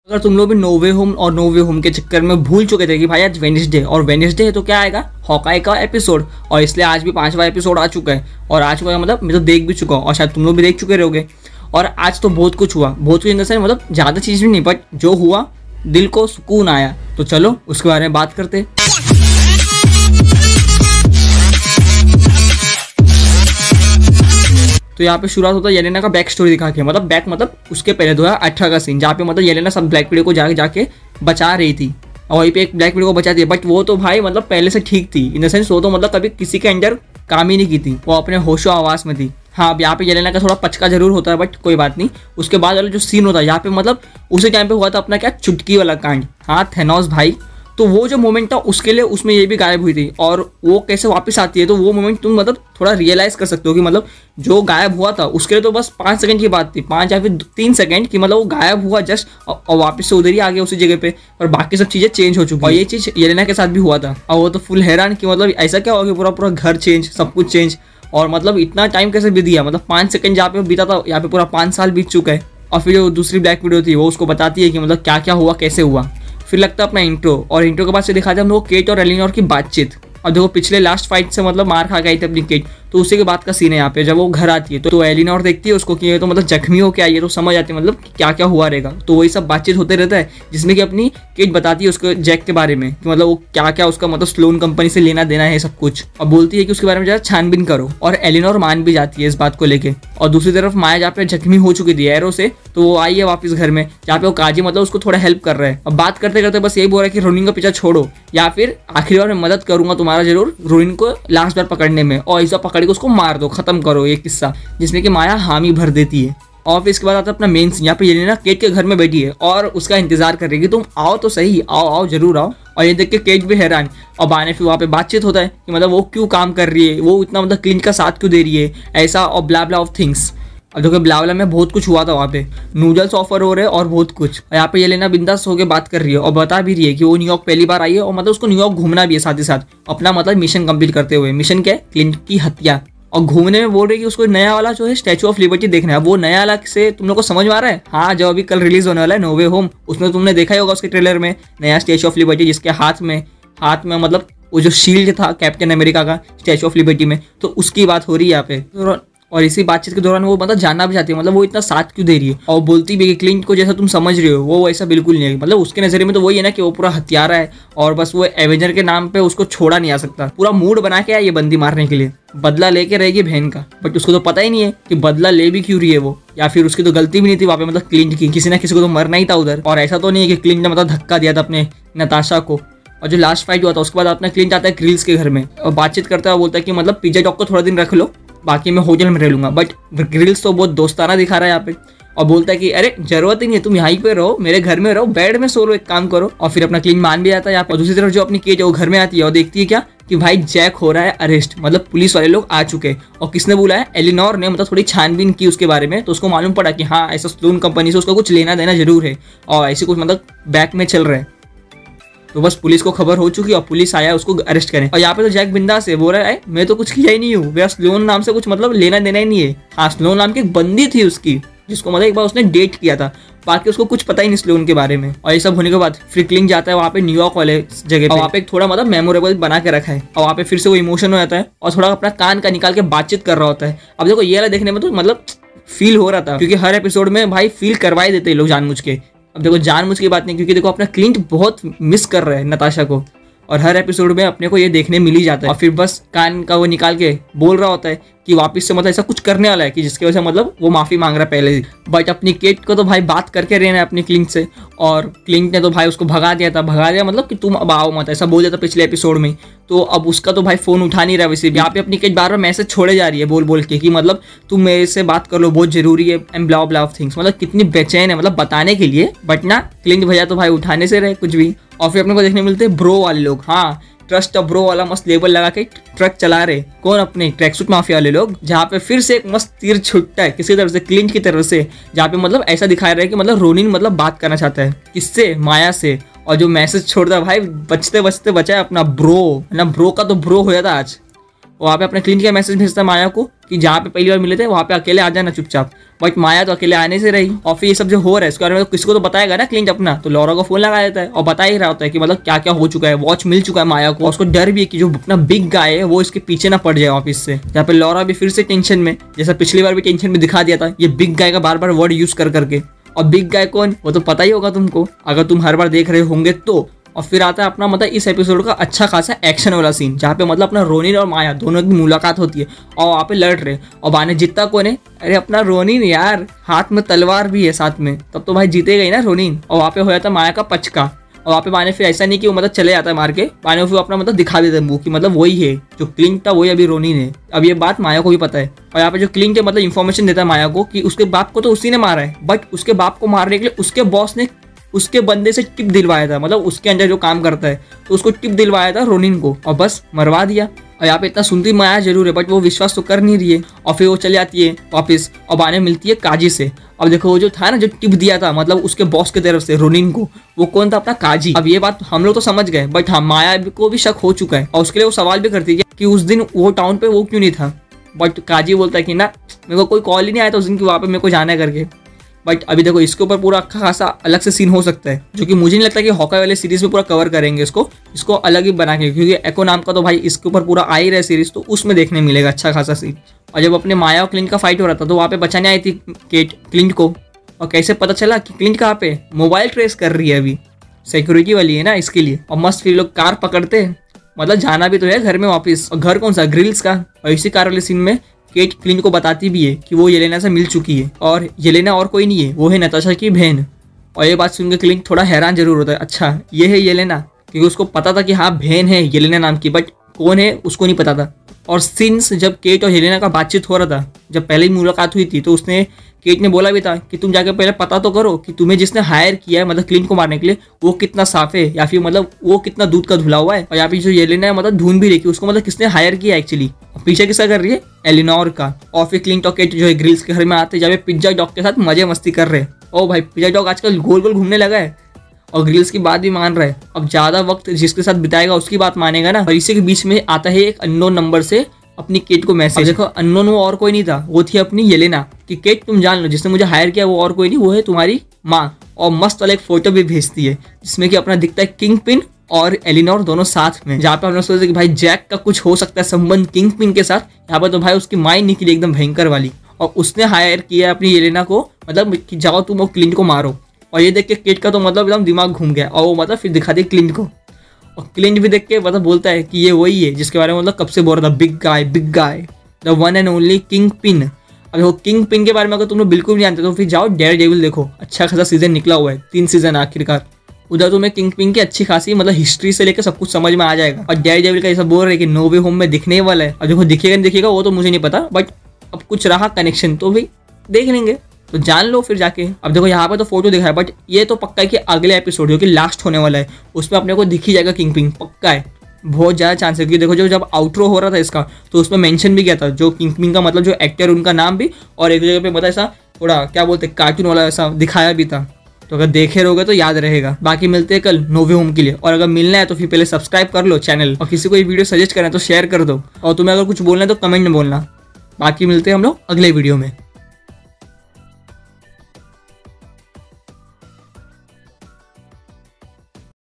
अगर तुम लोग भी नो वे होम और नो वे होम के चक्कर में भूल चुके थे कि भाई आज वेडनेसडे और वेडनेसडे है तो क्या आएगा, हॉकाई का एपिसोड, और इसलिए आज भी 5वां एपिसोड आ चुका है। और आ चुका है मतलब मैं तो देख भी चुका हूँ और शायद तुम लोग भी देख चुके रहोगे। और आज तो बहुत कुछ हुआ, बहुत कुछ इन द सेंस मतलब ज़्यादा चीज़ भी नहीं, बट जो हुआ दिल को सुकून आया। तो चलो उसके बारे में बात करते। तो यहाँ पे शुरुआत होता है येलेना का बैक स्टोरी दिखा के, मतलब उसके पहले 2018 का सीन, जहाँ पे मतलब येलेना सब ब्लैक विडो को जाके बचा रही थी और वहीं पे एक ब्लैक विडो को बचाती है। बट वो तो भाई मतलब पहले से ठीक थी, इन द सेंस वो तो मतलब कभी किसी के अंडर काम ही नहीं की थी, वो अपने होशो आवास में थी। हाँ, अब यहाँ पे येलेना का थोड़ा पचका जरूर होता है, बट कोई बात नहीं। उसके बाद वाला जो सीन होता है यहाँ पे मतलब उसी टाइम पे हुआ था अपना क्या चुटकी वाला कांड। हाँ, थेनोस भाई, तो वो जो मोमेंट था उसके लिए उसमें ये भी गायब हुई थी और वो कैसे वापस आती है, तो वो मोमेंट तुम मतलब थोड़ा रियलाइज कर सकते हो कि मतलब जो गायब हुआ था उसके लिए तो बस 5 सेकंड की बात थी, 5 या फिर 3 सेकंड की, मतलब वो गायब हुआ जस्ट और वापस से उधर ही आ गया उसी जगह पे, और बाकी सब चीज़ें चेंज हो चुकी। और ये चीज़ येलेना के साथ भी हुआ था और वो तो फुल हैरान कि मतलब ऐसा क्या हो गया, पूरा पूरा घर चेंज, सब कुछ चेंज, और मतलब इतना टाइम कैसे बीत गया, मतलब 5 सेकंड जहाँ पे बीता था यहाँ पे पूरा 5 साल बीत चुका है। और फिर जो दूसरी ब्लैक विडो थी वो उसको बताती है कि मतलब क्या क्या हुआ, कैसे हुआ। फिर लगता है अपना इंट्रो, और इंट्रो के बाद से दिखाते हैं हम लोग केट और एलिनोर की बातचीत। और देखो पिछले लास्ट फाइट से मतलब मार खा गई थी अपनी केट, तो उसी के बाद का सीन है यहाँ पे। जब वो घर आती है तो एलिनोर देखती है उसको कि ये तो मतलब जख्मी हो के आई है, तो समझ आती है मतलब क्या क्या हुआ रहेगा। तो वही सब बातचीत होते रहता है जिसमें कि अपनी केट बताती है उसको जैक के बारे में कि मतलब वो क्या क्या उसका मतलब स्लोन कंपनी से लेना देना है सब कुछ, और बोलती है कि उसके बारे में ज़्यादा छानबीन करो। और एलिनोर मान भी जाती है इस बात को लेके। और दूसरी तरफ माया जहाँ पे जख्मी हो चुकी थी एरो से, तो वो आई है वापस घर में, जहाँ पे वो काजी मतलब उसको थोड़ा हेल्प कर रहा है। अब बात करते करते बस यही बोल रहा है कि रोनिन का पीछा छोड़ो या फिर आखिरी बार मैं मदद करूंगा तुम्हारा जरूर रोनिन को लास्ट बार पकड़ने में, और ऐसा पकड़ के उसको मार दो, खत्म करो ये किस्सा, जिसमें कि माया हामी भर देती है। और फिर इसके बाद आता है अपना मेन सीन, यहाँ पे येलेना केट के घर में बैठी है और उसका इंतजार कर रही है कि तुम आओ तो सही, आओ आओ जरूर आओ। और ये देख के केट भी हैरान। और बाने फिर वहाँ पे बातचीत होता है कि मतलब वो क्यों काम कर रही है, वो इतना मतलब क्लिंट का साथ क्यों दे रही है ऐसा, और ब्ला ब्ला ऑफ थिंग्स। और देखो ब्लावला में बहुत कुछ हुआ था वहाँ पे, नूडल्स ऑफर हो रहे हैं और बहुत कुछ। और यहाँ पे येलेना बिंदास होकर बात कर रही है और बता भी रही है कि वो न्यूयॉर्क पहली बार आई है और मतलब उसको न्यूयॉर्क घूमना भी है साथ ही साथ अपना मतलब मिशन कंप्लीट करते हुए। मिशन क्या है, क्लिंट की हत्या। और घूमने में बोल रही है कि उसको नया वाला जो है स्टैचू ऑफ लिबर्टी देखना है। वो नया वाला से तुम लोग को समझ में आ रहा है? हाँ, जो अभी कल रिलीज होने वाला है नो वे होम, उसमें तुमने देखा ही होगा उसके ट्रेलर में नया स्टैचू ऑफ लिबर्टी, जिसके हाथ में मतलब वो जो शील्ड था कैप्टन अमेरिका का स्टैचू ऑफ लिबर्टी में, तो उसकी बात हो रही है यहाँ पे। और इसी बातचीत के दौरान वो मतलब जानना भी चाहती है मतलब वो इतना साथ क्यों दे रही है, और बोलती भी कि क्लिंट को जैसा तुम समझ रहे हो वो वैसा बिल्कुल नहीं है। मतलब उसके नज़रिए में तो वही है ना कि वो पूरा हत्यारा है और बस वो एवेंजर के नाम पे उसको छोड़ा नहीं आ सकता, पूरा मूड बना के आया ये बंदी मारने के लिए, बदला लेके रहेगी बहन का। बट उसको तो पता ही नहीं है कि बदला ले भी क्यों रही है वो, या फिर उसकी तो गलती भी नहीं थी वहाँ पे मतलब क्लिंट की, किसी ना किसी को तो मरना ही था उधर। और ऐसा तो नहीं है कि क्लिंट ने मतलब धक्का दिया था अपने नताशा को। और जो लास्ट फाइट हुआ था उसके बाद अपना क्लिंट आता है ग्रिल्स के घर में और बातचीत करता है, बोलता है कि मतलब पिज्जा डॉग को थोड़ा दिन रख लो, बाकी मैं होटल में रह लूंगा। बट ग्रिल्स तो बहुत दोस्ताना दिखा रहा है यहाँ पे और बोलता है कि अरे जरूरत ही नहीं है, तुम यहीं पे रहो, मेरे घर में रहो, बेड में सो लो, एक काम करो। और फिर अपना क्लीन मान भी जाता है यहाँ पे। और दूसरी तरफ जो अपनी केट है वो घर में आती है और देखती है क्या कि भाई जैक हो रहा है अरेस्ट, मतलब पुलिस वाले लोग आ चुके हैं। और किसने बोला है? एलिनोर ने मतलब थोड़ी छानबीन की उसके बारे में, तो उसको मालूम पड़ा कि हाँ ऐसा स्लोन कंपनी से उसका कुछ लेना देना जरूर है और ऐसे कुछ मतलब बैक में चल रहा है। तो बस पुलिस को खबर हो चुकी और पुलिस आया उसको अरेस्ट करें। और यहाँ पे तो जैक बिंदास है, बोल रहा है मैं तो कुछ किया ही नहीं हूँ, मेरा स्लोन नाम से कुछ मतलब लेना देना ही नहीं है। हाँ, स्लोन नाम की एक बंदी थी उसकी जिसको मतलब एक बार उसने डेट किया था, बाकी उसको कुछ पता ही नहीं स्लोन के बारे में। और ये सब होने के बाद फिर क्लिंट जाता है वहाँ पे न्यूयॉर्क वाले जगह पे, वहाँ पे एक थोड़ा मतलब मेमोरेबल बना के रखा है और वहाँ पे फिर से वो इमोशन हो जाता है और थोड़ा अपना कान का निकाल के बातचीत कर रहा होता है। अब देखो ये वाला देखने में तो मतलब फील हो रहा था क्योंकि हर एपिसोड में भाई फील करवाई देते हैं लोग जानबूझ के। अब देखो जानबूझ की बात नहीं, क्योंकि देखो अपना क्लिंट बहुत मिस कर रहा है नताशा को और हर एपिसोड में अपने को ये देखने मिल ही जाता है। और फिर बस कान का वो निकाल के बोल रहा होता है कि वापस से मतलब ऐसा कुछ करने वाला है कि जिसकी वजह से मतलब वो माफ़ी मांग रहा है पहले ही। बट अपनी केट को तो भाई बात करके रहना है अपनी क्लिंट से, और क्लिंट ने तो भाई उसको भगा दिया मतलब कि तुम अब आओ मत, ऐसा बोल दिया था पिछले एपिसोड में। तो अब उसका तो भाई फ़ोन उठा नहीं रहा। वैसे यहाँ पे अपनी केट बार बार मैसेज छोड़े जा रही है बोल के कि मतलब तुम मेरे से बात कर लो, बहुत जरूरी है, and blah blah of things, मतलब कितनी बेचैन है मतलब बताने के लिए। बट ना क्लिंट भैया तो भाई उठाने से रहे कुछ भी। और फिर अपने को देखने मिलते हैं ब्रो वाले लोग। हाँ, ट्रस्ट ऑफ ब्रो वाला मस्त लेबल लगा के ट्रक चला रहे, कौन? अपने ट्रैकसूट माफिया वाले लोग, जहाँ पे फिर से एक मस्त तीर छुटता है किसी तरफ से, क्लिंट की तरफ से, जहाँ पे मतलब ऐसा दिखाया रहा है कि मतलब रोनिन मतलब बात करना चाहता है किससे? माया से। और जो मैसेज छोड़ता है भाई बचते बचते बचा है अपना ब्रो, ना ब्रो का तो ब्रो हो जाता आज। वहाँ पे अपने क्लिंट का मैसेज भेजता है माया को कि जहाँ पे पहली बार मिले थे वहाँ पे अकेले आ जाना चुपचाप। बट माया तो अकेले आने से रही। और फिर ये सब जो हो रहा है इसके बारे में तो किसी को तो बताएगा ना क्लिंट अपना, तो लॉरा को फोन लगा देता है और बता ही रहा होता है कि मतलब क्या क्या हो चुका है। वॉच मिल चुका है माया को, उसको डर भी है कि जो अपना बिग गाय है वो इसके पीछे ना पड़ जाए वापिस से। यहाँ पे लॉरा भी फिर से टेंशन में, जैसा पिछली बार भी टेंशन में दिखा दिया था, ये बिग गाय का बार बार वर्ड यूज कर करके। और बिग गाय कौन, वो तो पता ही होगा तुमको अगर तुम हर बार देख रहे होंगे तो। और फिर आता है अपना मतलब इस एपिसोड का अच्छा खासा एक्शन वाला सीन, जहाँ पे मतलब अपना रोनिन और माया दोनों की मुलाकात होती है और वहाँ पे लड़ रहे। और बाने जीतता कौन है, अरे अपना रोनिन यार, हाथ में तलवार भी है साथ में, तब तो भाई जीतेगा ही ना रोनिन। और वहाँ पे हो जाता माया का पचका। और वहाँ पे बाने फिर ऐसा नहीं कि वो मतलब चले जाता है मार के, बाने फिर अपना मतलब दिखा देते हैं मुंह कि मतलब वही है जो क्लिंट था, वही अभी रोनिन है। अब ये बात माया को भी पता है। और यहाँ पे जो क्लिंट है मतलब इन्फॉर्मेशन देता है माया को कि उसके बाप को तो उसी ने मारा है, बट उसके बाप को मारने के लिए उसके बॉस ने उसके बंदे से टिप दिलवाया था, मतलब उसके अंदर जो काम करता है तो उसको टिप दिलवाया था रोनिन को, और बस मरवा दिया। और यहाँ पे इतना सुनती माया जरूर है बट वो विश्वास तो कर नहीं रही है। और फिर वो चली जाती है वापस और बाने मिलती है काजी से। अब देखो वो जो था ना, जो टिप दिया था मतलब उसके बॉस की तरफ से रोनिन को, वो कौन था, अपना काजी। अब ये बात हम लोग तो समझ गए, बट हाँ माया को भी शक हो चुका है और उसके लिए वो सवाल भी करती है कि उस दिन वो टाउन पे वो क्यों नहीं था। बट काजी बोलता है कि ना, मेरे को कोई कॉल ही नहीं आया था उस दिन की वहाँ पे मेरे को जाना है करके। बट अभी देखो इसके ऊपर पूरा अच्छा खासा अलग से सीन हो सकता है, जो कि मुझे नहीं लगता कि हॉकाई वाले सीरीज में पूरा कवर करेंगे इसको अलग ही बना के, क्योंकि एको नाम का तो भाई इसके ऊपर पूरा आ ही रहा है सीरीज, तो उसमें देखने मिलेगा अच्छा खासा सीन। और जब अपने माया और क्लिंट का फाइट हो रहा था तो वहाँ पे बचाने आई थी केट क्लिंट को। और कैसे पता चला कि क्लिंट कहाँ पे, मोबाइल ट्रेस कर रही है अभी, सिक्योरिटी वाली है ना इसके लिए। और मस्त फिर लोग कार पकड़ते, मतलब जाना भी तो है घर में वापस। और घर कौन सा, ग्रिल्स का। और इसी कार वाले सीन में केट क्लिंट को बताती भी है कि वो येलेना से मिल चुकी है, और येलेना और कोई नहीं है, वो है नताशा की बहन। और ये बात सुनकर क्लिंट थोड़ा हैरान जरूर होता है, अच्छा ये है येलेना, क्योंकि उसको पता था कि हाँ बहन है येलेना नाम की, बट कौन है उसको नहीं पता था। और सिंस जब केट और येलेना का बातचीत हो रहा था, जब पहले ही मुलाकात हुई थी, तो उसने केट ने बोला भी था कि तुम जाके पहले पता तो करो कि तुम्हें जिसने हायर किया है मतलब क्लिंट को मारने के लिए वो कितना साफ है, या फिर मतलब वो कितना दूध का धुला हुआ है। और यहाँ पे जो येलेना है मतलब ढूंढ भी रही कि उसको मतलब किसने हायर किया एक्चुअली। पीछे किसका कर रही है, एलिनोर का। और फिर क्लिंट और केट जो है ग्रिल्स के घर में आते, जब पिज्जा डॉग के साथ मजे मस्ती कर रहे हैं। ओ भाई पिज्जा डॉग आजकल गोल गोल घूमने लगा है और ग्रिल्स की बात भी मान रहा है। अब ज्यादा वक्त जिसके साथ बिताएगा उसकी बात मानेगा ना। और इसी के बीच में आता है एक अननोन नंबर से अपनी केट को मैसेज। देखो अननोन वो और कोई नहीं था, वो थी अपनी येलेना, कि केट तुम जान लो जिसने मुझे हायर किया वो और कोई नहीं, वो है तुम्हारी माँ। और मस्त वाला एक फोटो भी भेजती है जिसमें कि अपना दिखता है किंग पिन और एलिनोर दोनों साथ में, जहाँ पे हम लोग सोचते कि भाई जैक का कुछ हो सकता है संबंध किंग पिन के साथ। यहाँ पर तो भाई उसकी माँ ही निकली एकदम भयंकर वाली, और उसने हायर किया अपनी येलेना को, मतलब कि जाओ तुम वो क्लिंट को मारो। और ये देख के केट का तो मतलब एकदम दिमाग घूम गया, और वो मतलब फिर दिखा दी क्लिंट को। और क्लिंट भी देख के मतलब बोलता है कि ये वही है जिसके बारे में मतलब कब से बोल रहा था, big guy the one and only king pin. अब वो किंग पिन के बारे में अगर तुम लोग बिल्कुल नहीं जानते तो फिर जाओ डेयरडेविल देखो, अच्छा खासा सीजन निकला हुआ है, 3 सीजन आखिरकार। उधर तुम्हें किंग पिन की अच्छी खासी मतलब हिस्ट्री से लेकर सब कुछ समझ में आ जाएगा। और डेयरडेविल का ऐसा बोल रहे कि नो वे होम में दिखने वाला है। और देखो दिखेगा नहीं दिखेगा वो तो मुझे नहीं पता, बट अब कुछ रहा कनेक्शन तो भाई देख लेंगे, तो जान लो फिर जाके। अब देखो यहाँ पर तो फोटो दिखा है, बट ये तो पक्का है कि अगले एपिसोड जो कि लास्ट होने वाला है उसमें अपने को दिख ही जाएगा किंग पिन, पक्का है, बहुत ज़्यादा चांस है। क्योंकि देखो जो जब आउटरो हो रहा था इसका तो उसमें मेंशन भी किया था जो किंग पिन का मतलब जो एक्टर उनका नाम भी, और एक जगह पे मतलब ऐसा थोड़ा क्या बोलते कार्टून वाला ऐसा दिखाया भी था, तो अगर देखे रहोगे तो याद रहेगा। बाकी मिलते हैं कल नो वे होम के लिए, और अगर मिलना है तो फिर पहले सब्सक्राइब कर लो चैनल, और किसी को ये वीडियो सजेस्ट करें तो शेयर कर दो, और तुम्हें अगर कुछ बोलना है तो कमेंट में बोलना। बाकी मिलते हैं हम लोग अगले वीडियो में।